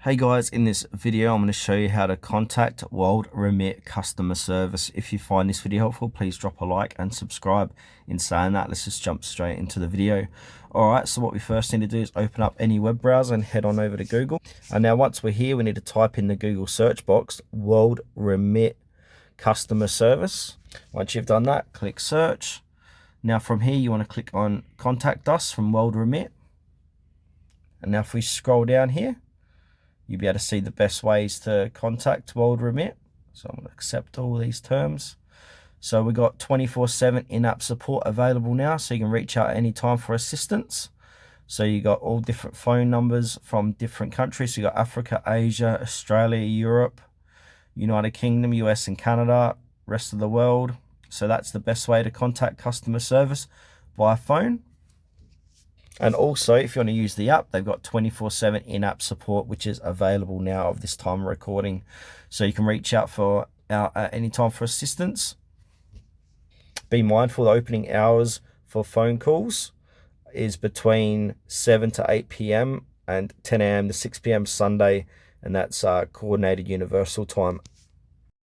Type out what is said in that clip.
Hey guys, in this video I'm going to show you how to contact WorldRemit customer service. If you find this video helpful, please drop a like and subscribe. In saying that, let's just jump straight into the video. Alright, so what we first need to do is open up any web browser and head on over to Google. And now once we're here, we need to type in the Google search box, WorldRemit customer service. Once you've done that, click search. Now from here you want to click on contact us from WorldRemit. And now if we scroll down here, you'll be able to see the best ways to contact WorldRemit. So I'm going to accept all these terms. So we've got 24/7 in-app support available now, so you can reach out anytime for assistance. So you got all different phone numbers from different countries. So you got Africa, Asia, Australia, Europe, United Kingdom, US and Canada, rest of the world. So that's the best way to contact customer service via phone. And also, if you want to use the app, they've got 24/7 in-app support, which is available now of this time of recording. So you can reach out for at any time for assistance. Be mindful, the opening hours for phone calls is between 7 to 8 p.m. and 10 a.m. to 6 p.m. Sunday, and that's coordinated universal time.